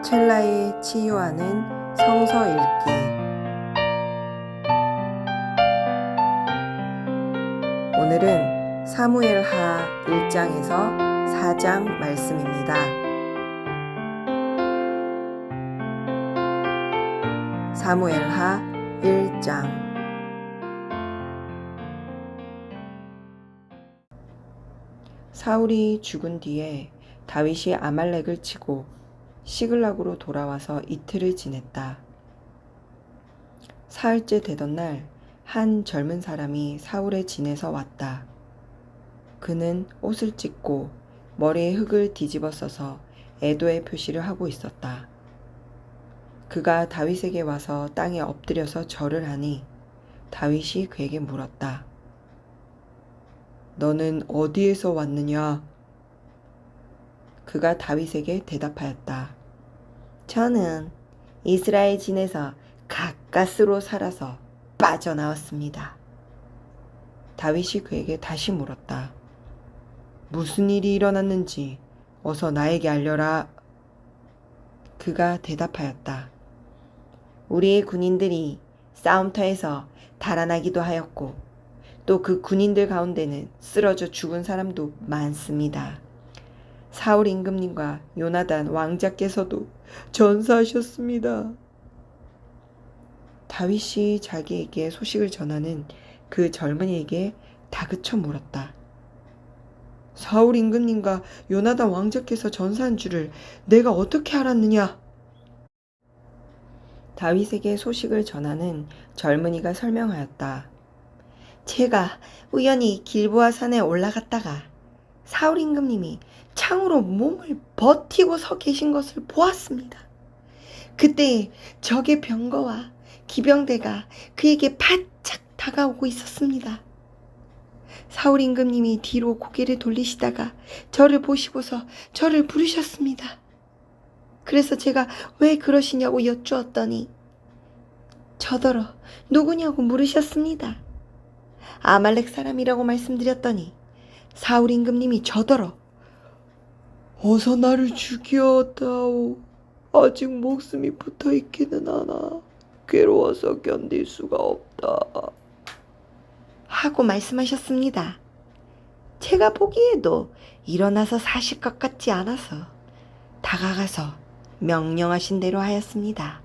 첼라에 치유하는 성서 읽기. 오늘은 사무엘하 1장에서 4장 말씀입니다. 사무엘하 1장. 사울이 죽은 뒤에 다윗이 아말렉을 치고 시글락으로 돌아와서 이틀을 지냈다. 사흘째 되던 날 한 젊은 사람이 사울의 진에서 왔다. 그는 옷을 찢고 머리에 흙을 뒤집어 써서 애도의 표시를 하고 있었다. 그가 다윗에게 와서 땅에 엎드려서 절을 하니 다윗이 그에게 물었다. 너는 어디에서 왔느냐? 그가 다윗에게 대답하였다. 저는 이스라엘 진에서 가까스로 살아서 빠져나왔습니다. 다윗이 그에게 다시 물었다. 무슨 일이 일어났는지 어서 나에게 알려라. 그가 대답하였다. 우리의 군인들이 싸움터에서 달아나기도 하였고 또 그 군인들 가운데는 쓰러져 죽은 사람도 많습니다. 사울 임금님과 요나단 왕자께서도 전사하셨습니다. 다윗이 자기에게 소식을 전하는 그 젊은이에게 다그쳐 물었다. 사울 임금님과 요나단 왕자께서 전사한 줄을 내가 어떻게 알았느냐? 다윗에게 소식을 전하는 젊은이가 설명하였다. 제가 우연히 길보아 산에 올라갔다가 사울 임금님이 창으로 몸을 버티고 서 계신 것을 보았습니다. 그때 적의 병거와 기병대가 그에게 바짝 다가오고 있었습니다. 사울 임금님이 뒤로 고개를 돌리시다가 저를 보시고서 저를 부르셨습니다. 그래서 제가 왜 그러시냐고 여쭈었더니 저더러 누구냐고 물으셨습니다. 아말렉 사람이라고 말씀드렸더니 사울 임금님이 저더러 어서 나를 죽여다오. 아직 목숨이 붙어있기는 하나 괴로워서 견딜 수가 없다. 하고 말씀하셨습니다. 제가 보기에도 일어나서 사실 것 같지 않아서 다가가서 명령하신 대로 하였습니다.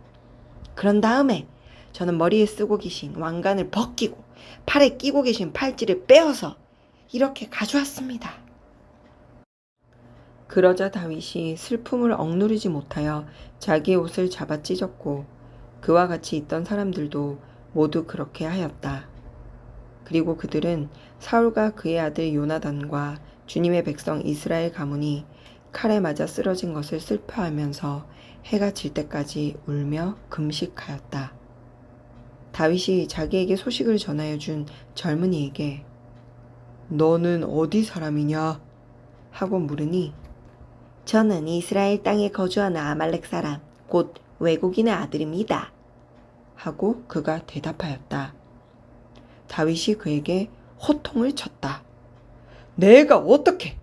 그런 다음에 저는 머리에 쓰고 계신 왕관을 벗기고 팔에 끼고 계신 팔찌를 빼어서 이렇게 가져왔습니다. 그러자 다윗이 슬픔을 억누르지 못하여 자기의 옷을 잡아 찢었고 그와 같이 있던 사람들도 모두 그렇게 하였다. 그리고 그들은 사울과 그의 아들 요나단과 주님의 백성 이스라엘 가문이 칼에 맞아 쓰러진 것을 슬퍼하면서 해가 질 때까지 울며 금식하였다. 다윗이 자기에게 소식을 전하여 준 젊은이에게 너는 어디 사람이냐? 하고 물으니 저는 이스라엘 땅에 거주하는 아말렉 사람 곧 외국인의 아들입니다. 하고 그가 대답하였다. 다윗이 그에게 호통을 쳤다. 내가 어떻게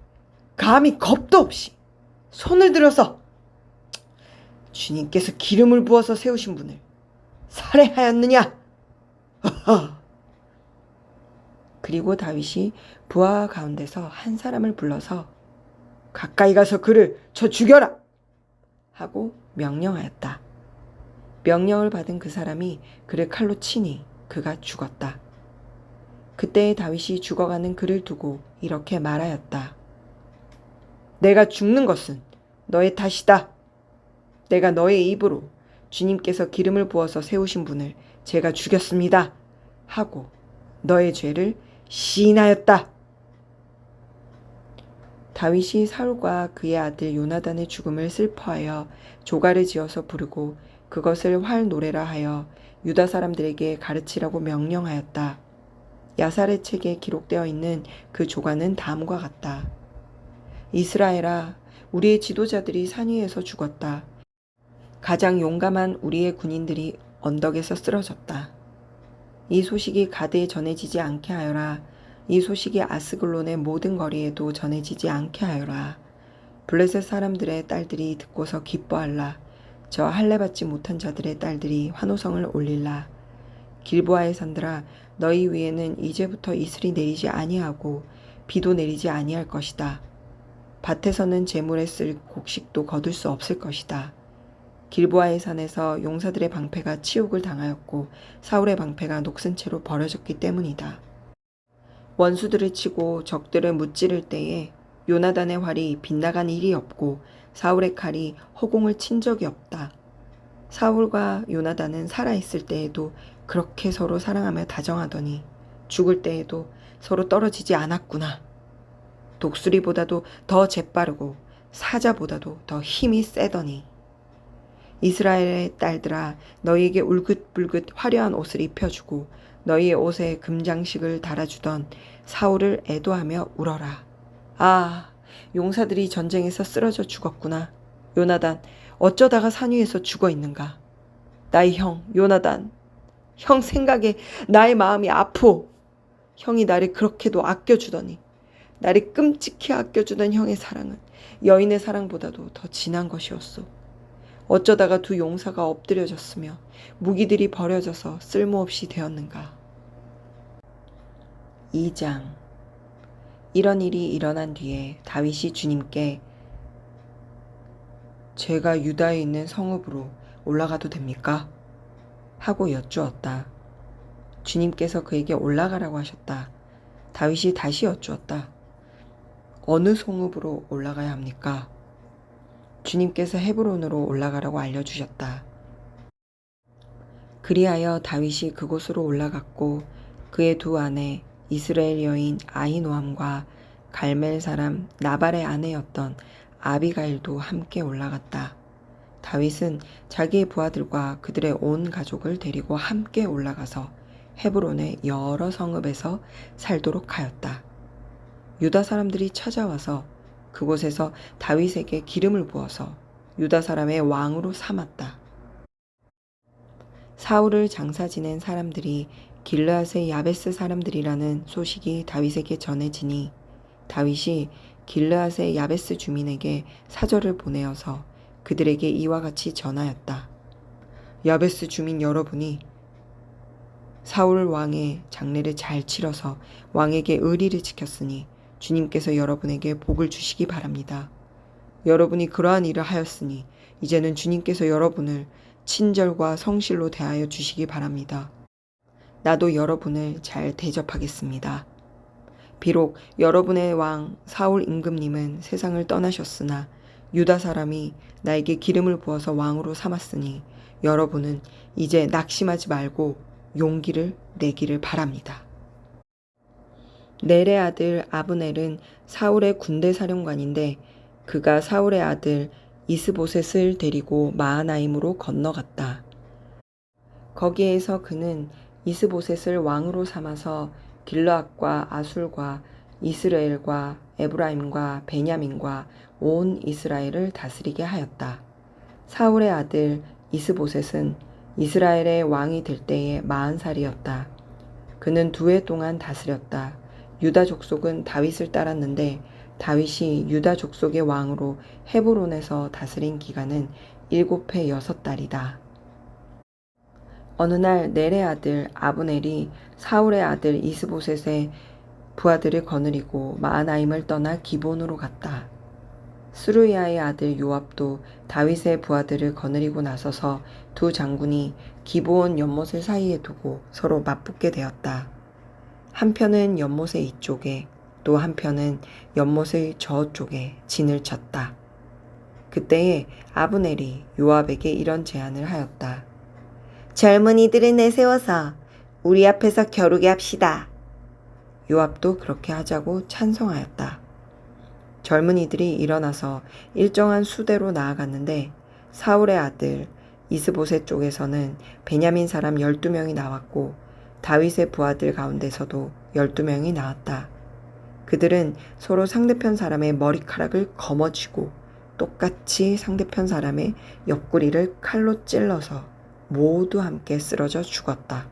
감히 겁도 없이 손을 들어서 주님께서 기름을 부어서 세우신 분을 살해하였느냐? 그리고 다윗이 부하 가운데서 한 사람을 불러서 가까이 가서 그를 쳐 죽여라! 하고 명령하였다. 명령을 받은 그 사람이 그를 칼로 치니 그가 죽었다. 그때 다윗이 죽어가는 그를 두고 이렇게 말하였다. 내가 죽는 것은 너의 탓이다. 내가 너의 입으로 주님께서 기름을 부어서 세우신 분을 제가 죽였습니다. 하고 너의 죄를 시인하였다. 다윗이 사울과 그의 아들 요나단의 죽음을 슬퍼하여 조가를 지어서 부르고 그것을 활 노래라 하여 유다 사람들에게 가르치라고 명령하였다. 야살의 책에 기록되어 있는 그 조가는 다음과 같다. 이스라엘아, 우리의 지도자들이 산 위에서 죽었다. 가장 용감한 우리의 군인들이 언덕에서 쓰러졌다. 이 소식이 가드에 전해지지 않게 하여라. 이 소식이 아스글론의 모든 거리에도 전해지지 않게 하여라. 블레셋 사람들의 딸들이 듣고서 기뻐할라. 저 할례받지 못한 자들의 딸들이 환호성을 올릴라. 길보아의 산들아, 너희 위에는 이제부터 이슬이 내리지 아니하고 비도 내리지 아니할 것이다. 밭에서는 재물에 쓸 곡식도 거둘 수 없을 것이다. 길보아의 산에서 용사들의 방패가 치욕을 당하였고 사울의 방패가 녹슨 채로 버려졌기 때문이다. 원수들을 치고 적들을 무찌를 때에 요나단의 활이 빗나간 일이 없고 사울의 칼이 허공을 친 적이 없다. 사울과 요나단은 살아있을 때에도 그렇게 서로 사랑하며 다정하더니 죽을 때에도 서로 떨어지지 않았구나. 독수리보다도 더 재빠르고 사자보다도 더 힘이 세더니. 이스라엘의 딸들아, 너희에게 울긋불긋 화려한 옷을 입혀주고 너희의 옷에 금장식을 달아주던 사울을 애도하며 울어라. 아, 용사들이 전쟁에서 쓰러져 죽었구나. 요나단, 어쩌다가 산 위에서 죽어 있는가. 나의 형 요나단, 형 생각에 나의 마음이 아프오. 형이 나를 그렇게도 아껴주더니 나를 끔찍히 아껴주던 형의 사랑은 여인의 사랑보다도 더 진한 것이었소. 어쩌다가 두 용사가 엎드려졌으며 무기들이 버려져서 쓸모없이 되었는가. 2장. 이런 일이 일어난 뒤에 다윗이 주님께 제가 유다에 있는 성읍으로 올라가도 됩니까? 하고 여쭈었다. 주님께서 그에게 올라가라고 하셨다. 다윗이 다시 여쭈었다. 어느 성읍으로 올라가야 합니까? 주님께서 헤브론으로 올라가라고 알려주셨다. 그리하여 다윗이 그곳으로 올라갔고 그의 두 아내 이스라엘 여인 아히노함과 갈멜 사람 나발의 아내였던 아비가일도 함께 올라갔다. 다윗은 자기의 부하들과 그들의 온 가족을 데리고 함께 올라가서 헤브론의 여러 성읍에서 살도록 하였다. 유다 사람들이 찾아와서 그곳에서 다윗에게 기름을 부어서 유다 사람의 왕으로 삼았다. 사울을 장사 지낸 사람들이 길르앗의 야베스 사람들이라는 소식이 다윗에게 전해지니 다윗이 길르앗의 야베스 주민에게 사절을 보내어서 그들에게 이와 같이 전하였다. 야베스 주민 여러분이 사울 왕의 장례를 잘 치러서 왕에게 의리를 지켰으니 주님께서 여러분에게 복을 주시기 바랍니다. 여러분이 그러한 일을 하였으니 이제는 주님께서 여러분을 친절과 성실로 대하여 주시기 바랍니다. 나도 여러분을 잘 대접하겠습니다. 비록 여러분의 왕 사울 임금님은 세상을 떠나셨으나 유다 사람이 나에게 기름을 부어서 왕으로 삼았으니 여러분은 이제 낙심하지 말고 용기를 내기를 바랍니다. 넬의 아들 아브넬은 사울의 군대 사령관인데 그가 사울의 아들 이스보셋을 데리고 마하나임으로 건너갔다. 거기에서 그는 이스보셋을 왕으로 삼아서 길르앗과 아술과 이스라엘과 에브라임과 베냐민과 온 이스라엘을 다스리게 하였다. 사울의 아들 이스보셋은 이스라엘의 왕이 될 때에 40살이었다. 그는 2해 동안 다스렸다. 유다 족속은 다윗을 따랐는데 다윗이 유다 족속의 왕으로 헤브론에서 다스린 기간은 7해 6달이다. 어느 날 넬의 아들 아브넬이 사울의 아들 이스보셋의 부하들을 거느리고 마하나임을 떠나 기본으로 갔다. 스루야의 아들 요압도 다윗의 부하들을 거느리고 나서서 두 장군이 기브온 연못을 사이에 두고 서로 맞붙게 되었다. 한편은 연못의 이쪽에 또 한편은 연못의 저쪽에 진을 쳤다. 그때에 아브넬이 요압에게 이런 제안을 하였다. 젊은이들을 내세워서 우리 앞에서 겨루게 합시다. 요압도 그렇게 하자고 찬성하였다. 젊은이들이 일어나서 일정한 수대로 나아갔는데 사울의 아들 이스보셋 쪽에서는 베냐민 사람 12명이 나왔고 다윗의 부하들 가운데서도 12명이 나왔다. 그들은 서로 상대편 사람의 머리카락을 거머쥐고 똑같이 상대편 사람의 옆구리를 칼로 찔러서 모두 함께 쓰러져 죽었다.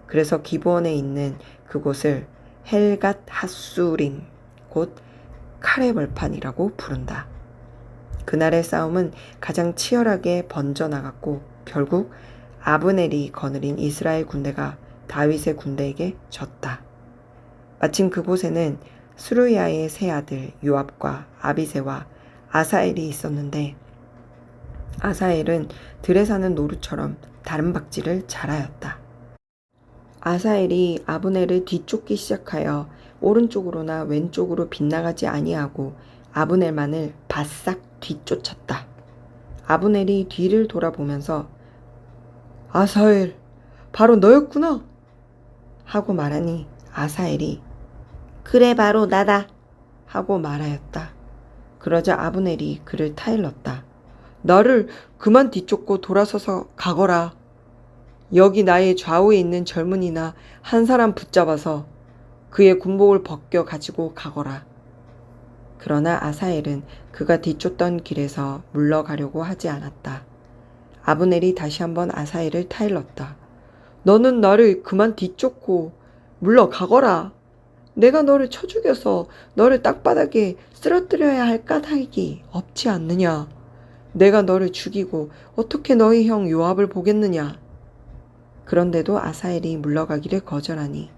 그래서 기브온에 있는 그곳을 헬갓 핫수림 곧 칼의 벌판이라고 부른다. 그날의 싸움은 가장 치열하게 번져나갔고 결국 아브넬이 거느린 이스라엘 군대가 다윗의 군대에게 졌다. 마침 그곳에는 스루야의 세 아들 요압과 아비새와 아사엘이 있었는데 아사엘은 들에 사는 노루처럼 다름박질을 잘하였다. 아사엘이 아브넬을 뒤쫓기 시작하여 오른쪽으로나 왼쪽으로 빗나가지 아니하고 아브넬만을 바싹 뒤쫓았다. 아브넬이 뒤를 돌아보면서 아사엘, 바로 너였구나 하고 말하니 아사엘이 그래 바로 나다 하고 말하였다. 그러자 아브넬이 그를 타일렀다. 나를 그만 뒤쫓고 돌아서서 가거라. 여기 나의 좌우에 있는 젊은이나 한 사람 붙잡아서 그의 군복을 벗겨 가지고 가거라. 그러나 아사엘은 그가 뒤쫓던 길에서 물러가려고 하지 않았다. 아브넬이 다시 한번 아사엘을 타일렀다. 너는 나를 그만 뒤쫓고 물러가거라. 내가 너를 쳐 죽여서 너를 땅바닥에 쓰러뜨려야 할 까닭이 없지 않느냐. 내가 너를 죽이고 어떻게 너희 형 요압을 보겠느냐. 그런데도 아사엘이 물러가기를 거절하니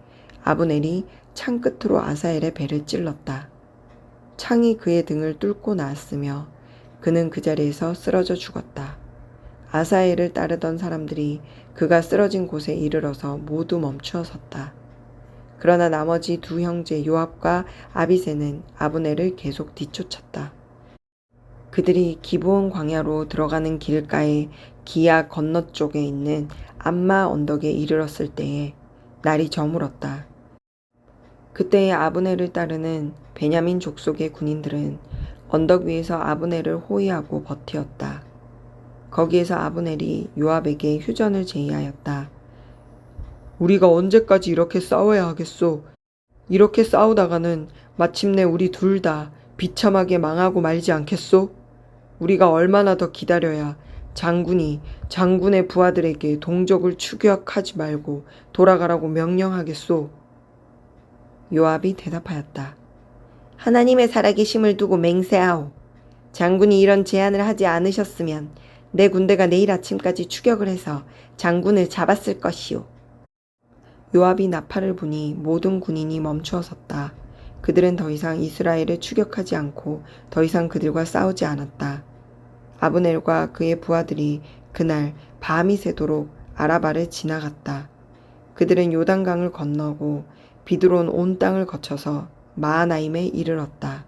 아브넬이 창 끝으로 아사엘의 배를 찔렀다. 창이 그의 등을 뚫고 나왔으며 그는 그 자리에서 쓰러져 죽었다. 아사엘을 따르던 사람들이 그가 쓰러진 곳에 이르러서 모두 멈추어 섰다. 그러나 나머지 두 형제 요압과 아비새는 아브넬을 계속 뒤쫓았다. 그들이 기브온 광야로 들어가는 길가에 기야 건너쪽에 있는 암마 언덕에 이르렀을 때에 날이 저물었다. 그때에 아브넬을 따르는 베냐민 족속의 군인들은 언덕 위에서 아브넬을 호위하고 버티었다. 거기에서 아브넬이 요압에게 휴전을 제의하였다. 우리가 언제까지 이렇게 싸워야 하겠소? 이렇게 싸우다가는 마침내 우리 둘 다 비참하게 망하고 말지 않겠소? 우리가 얼마나 더 기다려야 장군이 장군의 부하들에게 동족을 추격하지 말고 돌아가라고 명령하겠소? 요압이 대답하였다. 하나님의 살아계심을 두고 맹세하오. 장군이 이런 제안을 하지 않으셨으면 내 군대가 내일 아침까지 추격을 해서 장군을 잡았을 것이오. 요압이 나팔을 부니 모든 군인이 멈추어 섰다. 그들은 더 이상 이스라엘을 추격하지 않고 더 이상 그들과 싸우지 않았다. 아브넬과 그의 부하들이 그날 밤이 새도록 아라바를 지나갔다. 그들은 요단강을 건너고 비드론 온 땅을 거쳐서 마하나임에 이르렀다.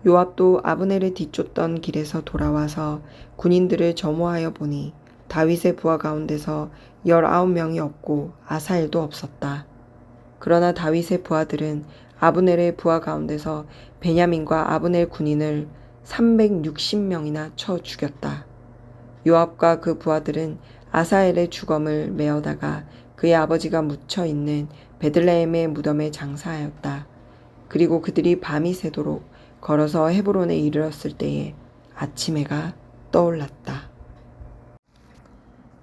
요압도 아브넬을 뒤쫓던 길에서 돌아와서 군인들을 점호하여 보니 다윗의 부하 가운데서 19명이 없고 아사엘도 없었다. 그러나 다윗의 부하들은 아브넬의 부하 가운데서 베냐민과 아브넬 군인을 360명이나 쳐 죽였다. 요압과 그 부하들은 아사엘의 주검을 메어다가 그의 아버지가 묻혀 있는 베들레헴의 무덤에 장사하였다. 그리고 그들이 밤이 새도록 걸어서 헤브론에 이르렀을 때에 아침해가 떠올랐다.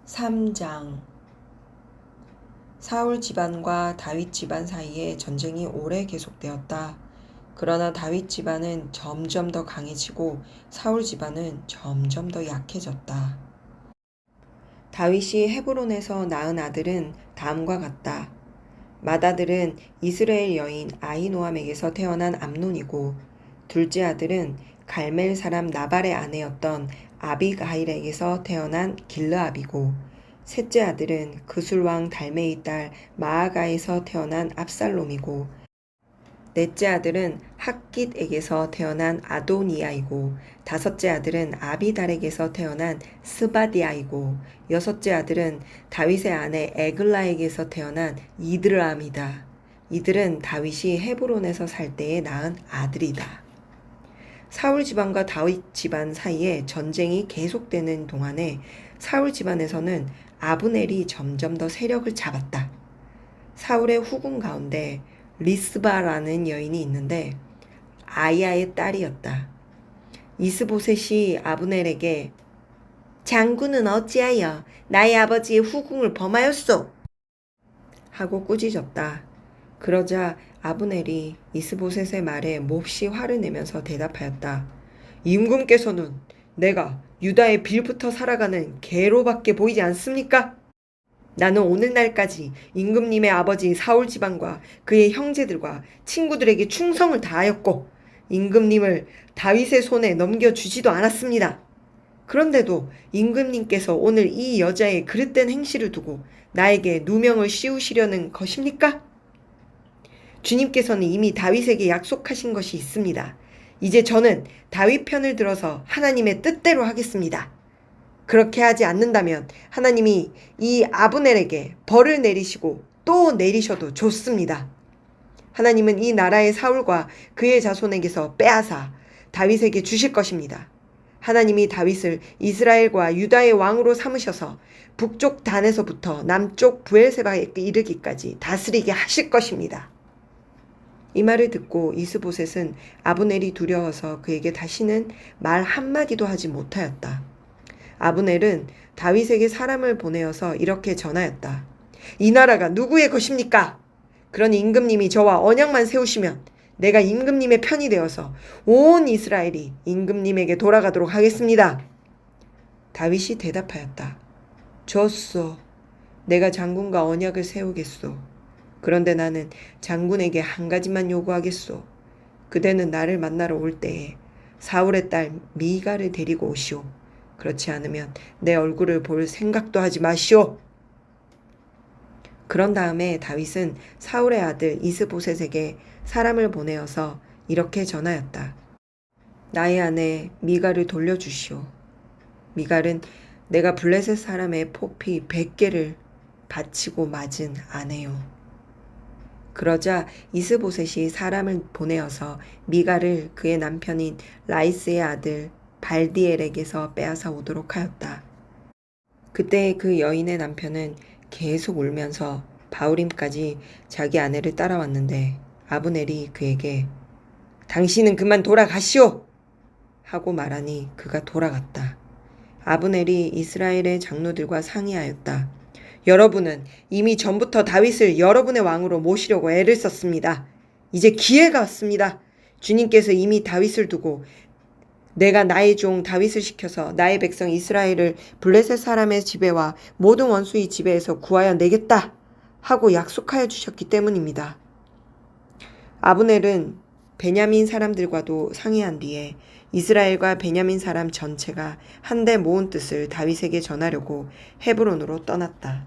3장. 사울 집안과 다윗 집안 사이에 전쟁이 오래 계속되었다. 그러나 다윗 집안은 점점 더 강해지고 사울 집안은 점점 더 약해졌다. 다윗이 헤브론에서 낳은 아들은 다음과 같다. 맏아들은 이스라엘 여인 아히노암에게서 태어난 암논이고 둘째 아들은 갈멜 사람 나발의 아내였던 아비가일에게서 태어난 길르압이고 셋째 아들은 그술왕 달메의 딸 마아가에서 태어난 압살롬이고 넷째 아들은 핫깃에게서 태어난 아도니아이고 다섯째 아들은 아비달에게서 태어난 스바디아이고 여섯째 아들은 다윗의 아내 에글라에게서 태어난 이드람이다. 이들은 다윗이 헤브론에서 살 때에 낳은 아들이다. 사울 집안과 다윗 집안 사이에 전쟁이 계속되는 동안에 사울 집안에서는 아브넬이 점점 더 세력을 잡았다. 사울의 후궁 가운데 리스바라는 여인이 있는데 아이야의 딸이었다. 이스보셋이 아브넬에게 장군은 어찌하여 나의 아버지의 후궁을 범하였소? 하고 꾸짖었다. 그러자 아브넬이 이스보셋의 말에 몹시 화를 내면서 대답하였다. 임금께서는 내가 유다의 빌부터 살아가는 개로밖에 보이지 않습니까? 나는 오늘날까지 임금님의 아버지 사울 집안과 그의 형제들과 친구들에게 충성을 다하였고 임금님을 다윗의 손에 넘겨주지도 않았습니다. 그런데도 임금님께서 오늘 이 여자의 그릇된 행실을 두고 나에게 누명을 씌우시려는 것입니까? 주님께서는 이미 다윗에게 약속하신 것이 있습니다. 이제 저는 다윗 편을 들어서 하나님의 뜻대로 하겠습니다. 그렇게 하지 않는다면 하나님이 이 아브넬에게 벌을 내리시고 또 내리셔도 좋습니다. 하나님은 이 나라의 사울과 그의 자손에게서 빼앗아 다윗에게 주실 것입니다. 하나님이 다윗을 이스라엘과 유다의 왕으로 삼으셔서 북쪽 단에서부터 남쪽 브엘세바에 이르기까지 다스리게 하실 것입니다. 이 말을 듣고 이스보셋은 아브넬이 두려워서 그에게 다시는 말 한마디도 하지 못하였다. 아브넬은 다윗에게 사람을 보내어서 이렇게 전하였다. 이 나라가 누구의 것입니까? 그러니 임금님이 저와 언약만 세우시면 내가 임금님의 편이 되어서 온 이스라엘이 임금님에게 돌아가도록 하겠습니다. 다윗이 대답하였다. 좋소. 내가 장군과 언약을 세우겠소. 그런데 나는 장군에게 한 가지만 요구하겠소. 그대는 나를 만나러 올 때에 사울의 딸 미가를 데리고 오시오. 그렇지 않으면 내 얼굴을 볼 생각도 하지 마시오. 그런 다음에 다윗은 사울의 아들 이스보셋에게 사람을 보내어서 이렇게 전하였다. 나의 아내 미갈을 돌려주시오. 미갈은 내가 블레셋 사람의 포피 100개를 바치고 맞은 아내요. 그러자 이스보셋이 사람을 보내어서 미갈을 그의 남편인 라이스의 아들 발디엘에게서 빼앗아 오도록 하였다. 그때 그 여인의 남편은 계속 울면서 바울임까지 자기 아내를 따라왔는데 아브넬이 그에게 당신은 그만 돌아가시오! 하고 말하니 그가 돌아갔다. 아브넬이 이스라엘의 장로들과 상의하였다. 여러분은 이미 전부터 다윗을 여러분의 왕으로 모시려고 애를 썼습니다. 이제 기회가 왔습니다. 주님께서 이미 다윗을 두고 내가 나의 종 다윗을 시켜서 나의 백성 이스라엘을 블레셋 사람의 지배와 모든 원수의 지배에서 구하여 내겠다 하고 약속하여 주셨기 때문입니다. 아브넬은 베냐민 사람들과도 상의한 뒤에 이스라엘과 베냐민 사람 전체가 한데 모은 뜻을 다윗에게 전하려고 헤브론으로 떠났다.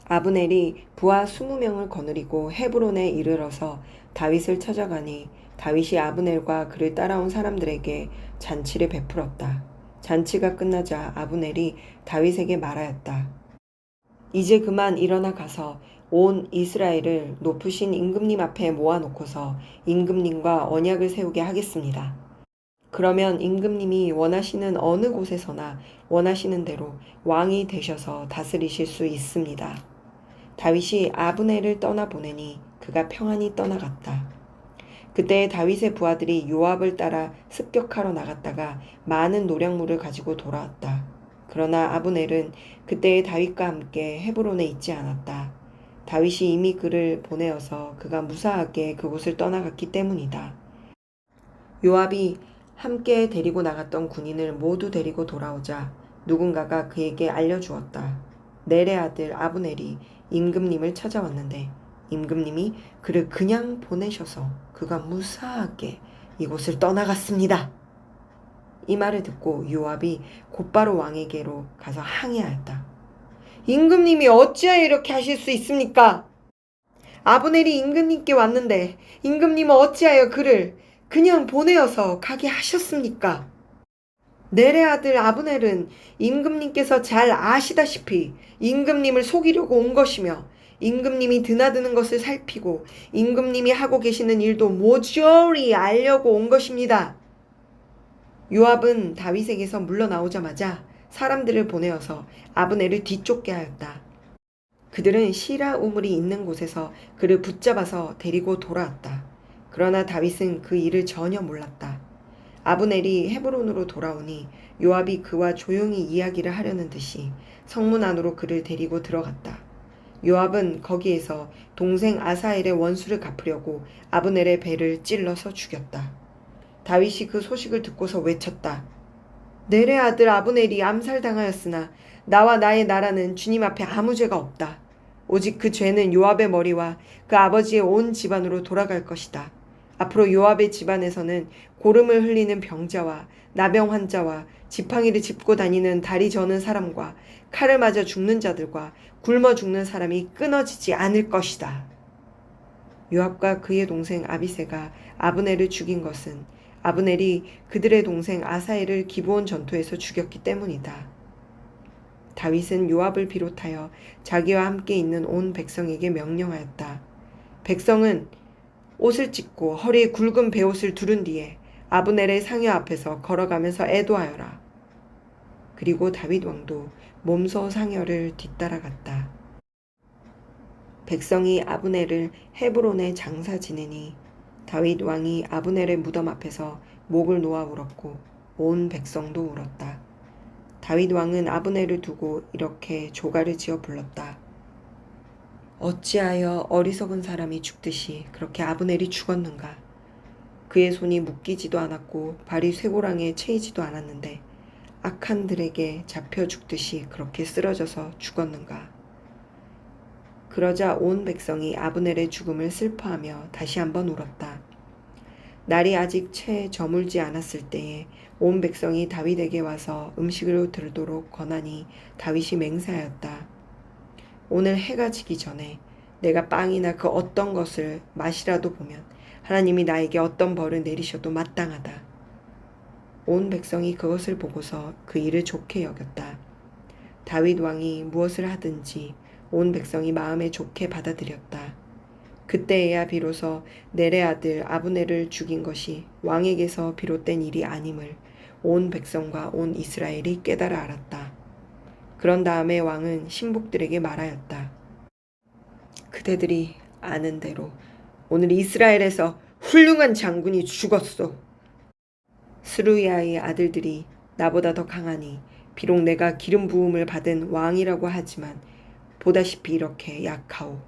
아브넬이 부하 20명을 거느리고 헤브론에 이르러서 다윗을 찾아가니 다윗이 아브넬과 그를 따라온 사람들에게 잔치를 베풀었다. 잔치가 끝나자 아브넬이 다윗에게 말하였다. 이제 그만 일어나 가서 온 이스라엘을 높으신 임금님 앞에 모아놓고서 임금님과 언약을 세우게 하겠습니다. 그러면 임금님이 원하시는 어느 곳에서나 원하시는 대로 왕이 되셔서 다스리실 수 있습니다. 다윗이 아브넬을 떠나보내니 그가 평안히 떠나갔다. 그때 다윗의 부하들이 요압을 따라 습격하러 나갔다가 많은 노량물을 가지고 돌아왔다. 그러나 아브넬은 그때의 다윗과 함께 헤브론에 있지 않았다. 다윗이 이미 그를 보내어서 그가 무사하게 그곳을 떠나갔기 때문이다. 요압이 함께 데리고 나갔던 군인을 모두 데리고 돌아오자 누군가가 그에게 알려주었다. 넬의 아들 아브넬이 임금님을 찾아왔는데 임금님이 그를 그냥 보내셔서 그가 무사하게 이곳을 떠나갔습니다. 이 말을 듣고 요압이 곧바로 왕에게로 가서 항의하였다. 임금님이 어찌하여 이렇게 하실 수 있습니까? 아브넬이 임금님께 왔는데 임금님은 어찌하여 그를 그냥 보내어서 가게 하셨습니까? 넬의 아들 아브넬은 임금님께서 잘 아시다시피 임금님을 속이려고 온 것이며 임금님이 드나드는 것을 살피고 임금님이 하고 계시는 일도 모조리 알려고 온 것입니다. 요압은 다윗에게서 물러나오자마자 사람들을 보내어서 아브넬을 뒤쫓게 하였다. 그들은 시라 우물이 있는 곳에서 그를 붙잡아서 데리고 돌아왔다. 그러나 다윗은 그 일을 전혀 몰랐다. 아브넬이 헤브론으로 돌아오니 요압이 그와 조용히 이야기를 하려는 듯이 성문 안으로 그를 데리고 들어갔다. 요압은 거기에서 동생 아사엘의 원수를 갚으려고 아브넬의 배를 찔러서 죽였다. 다윗이 그 소식을 듣고서 외쳤다. 넬의 아들 아브넬이 암살당하였으나 나와 나의 나라는 주님 앞에 아무 죄가 없다. 오직 그 죄는 요압의 머리와 그 아버지의 온 집안으로 돌아갈 것이다. 앞으로 요압의 집안에서는 고름을 흘리는 병자와 나병 환자와 지팡이를 짚고 다니는 다리 저는 사람과 칼을 맞아 죽는 자들과 굶어 죽는 사람이 끊어지지 않을 것이다. 요압과 그의 동생 아비새가 아브넬을 죽인 것은 아브넬이 그들의 동생 아사엘을 기브온 전투에서 죽였기 때문이다. 다윗은 요압을 비롯하여 자기와 함께 있는 온 백성에게 명령하였다. 백성은 옷을 찢고 허리에 굵은 베옷을 두른 뒤에 아브넬의 상여 앞에서 걸어가면서 애도하여라. 그리고 다윗 왕도 몸소 상여를 뒤따라갔다. 백성이 아브넬을 헤브론에 장사 지내니 다윗 왕이 아브넬의 무덤 앞에서 목을 놓아 울었고 온 백성도 울었다. 다윗 왕은 아브넬을 두고 이렇게 조가를 지어 불렀다. 어찌하여 어리석은 사람이 죽듯이 그렇게 아브넬이 죽었는가? 그의 손이 묶이지도 않았고 발이 쇠고랑에 채이지도 않았는데 악한들에게 잡혀 죽듯이 그렇게 쓰러져서 죽었는가? 그러자 온 백성이 아브넬의 죽음을 슬퍼하며 다시 한번 울었다. 날이 아직 채 저물지 않았을 때에 온 백성이 다윗에게 와서 음식을 들도록 권하니 다윗이 맹세하였다. 오늘 해가 지기 전에 내가 빵이나 그 어떤 것을 맛이라도 보면 하나님이 나에게 어떤 벌을 내리셔도 마땅하다. 온 백성이 그것을 보고서 그 일을 좋게 여겼다. 다윗 왕이 무엇을 하든지 온 백성이 마음에 좋게 받아들였다. 그때에야 비로소 넬의 아들 아브넬을 죽인 것이 왕에게서 비롯된 일이 아님을 온 백성과 온 이스라엘이 깨달아 알았다. 그런 다음에 왕은 신복들에게 말하였다. 그대들이 아는 대로 오늘 이스라엘에서 훌륭한 장군이 죽었소. 스루야의 아들들이 나보다 더 강하니 비록 내가 기름 부음을 받은 왕이라고 하지만 보다시피 이렇게 약하오.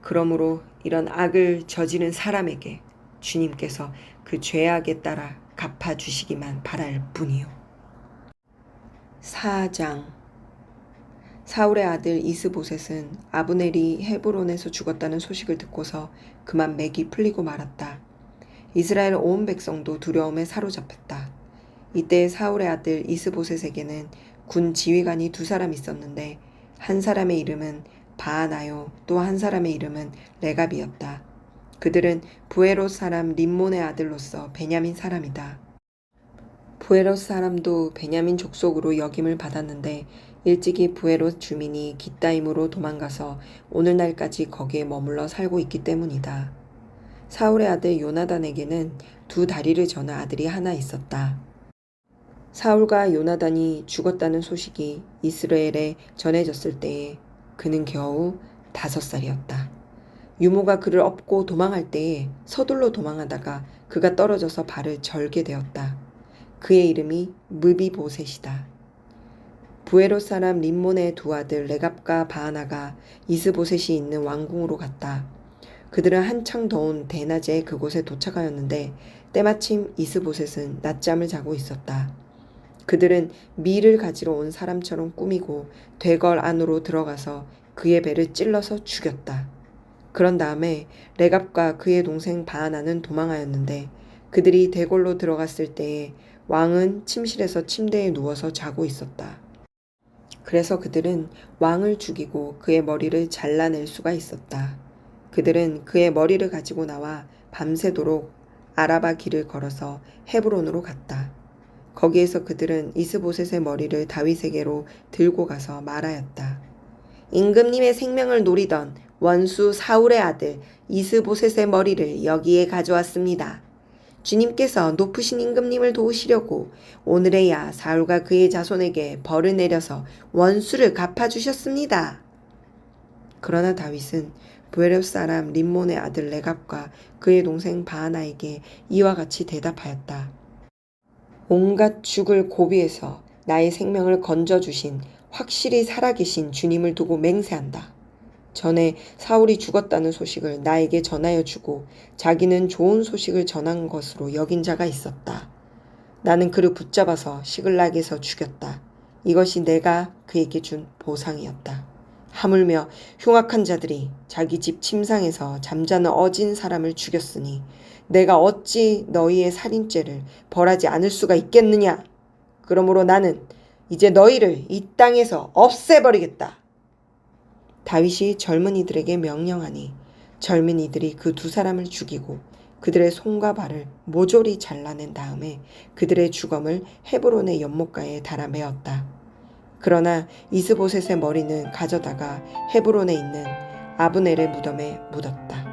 그러므로 이런 악을 저지른 사람에게 주님께서 그 죄악에 따라 갚아주시기만 바랄 뿐이요. 4장. 사울의 아들 이스보셋은 아브넬이 헤브론에서 죽었다는 소식을 듣고서 그만 맥이 풀리고 말았다. 이스라엘 온 백성도 두려움에 사로잡혔다. 이때 사울의 아들 이스보셋에게는 군 지휘관이 2사람 있었는데 한 사람의 이름은 바아나요, 또 한 사람의 이름은 레갑이었다. 그들은 부에롯 사람 림몬의 아들로서 베냐민 사람이다. 부에롯 사람도 베냐민 족속으로 역임을 받았는데 일찍이 부에롯 주민이 깃다임으로 도망가서 오늘날까지 거기에 머물러 살고 있기 때문이다. 사울의 아들 요나단에게는 2다리를 저는 아들이 하나 있었다. 사울과 요나단이 죽었다는 소식이 이스라엘에 전해졌을 때에 그는 겨우 5살이었다. 유모가 그를 업고 도망할 때에 서둘러 도망하다가 그가 떨어져서 발을 절게 되었다. 그의 이름이 무비보셋이다. 부에롯 사람 림몬의 2아들 레갑과 바하나가 이스보셋이 있는 왕궁으로 갔다. 그들은 한창 더운 대낮에 그곳에 도착하였는데 때마침 이스보셋은 낮잠을 자고 있었다. 그들은 밀을 가지러 온 사람처럼 꾸미고 되걸 안으로 들어가서 그의 배를 찔러서 죽였다. 그런 다음에 레갑과 그의 동생 바하나는 도망하였는데 그들이 대궐로 들어갔을 때에 왕은 침실에서 침대에 누워서 자고 있었다. 그래서 그들은 왕을 죽이고 그의 머리를 잘라낼 수가 있었다. 그들은 그의 머리를 가지고 나와 밤새도록 아라바 길을 걸어서 헤브론으로 갔다. 거기에서 그들은 이스보셋의 머리를 다윗에게로 들고 가서 말하였다. 임금님의 생명을 노리던 원수 사울의 아들 이스보셋의 머리를 여기에 가져왔습니다. 주님께서 높으신 임금님을 도우시려고 오늘에야 사울과 그의 자손에게 벌을 내려서 원수를 갚아주셨습니다. 그러나 다윗은 부에롯 사람 림몬의 아들 레갑과 그의 동생 바하나에게 이와 같이 대답하였다. 온갖 죽을 고비에서 나의 생명을 건져주신 확실히 살아계신 주님을 두고 맹세한다. 전에 사울이 죽었다는 소식을 나에게 전하여 주고 자기는 좋은 소식을 전한 것으로 여긴 자가 있었다. 나는 그를 붙잡아서 시글락에서 죽였다. 이것이 내가 그에게 준 보상이었다. 하물며 흉악한 자들이 자기 집 침상에서 잠자는 어진 사람을 죽였으니 내가 어찌 너희의 살인죄를 벌하지 않을 수가 있겠느냐. 그러므로 나는 이제 너희를 이 땅에서 없애버리겠다. 다윗이 젊은이들에게 명령하니 젊은이들이 그 두 사람을 죽이고 그들의 손과 발을 모조리 잘라낸 다음에 그들의 주검을 헤브론의 연못가에 달아 메었다. 그러나 이스보셋의 머리는 가져다가 헤브론에 있는 아브넬의 무덤에 묻었다.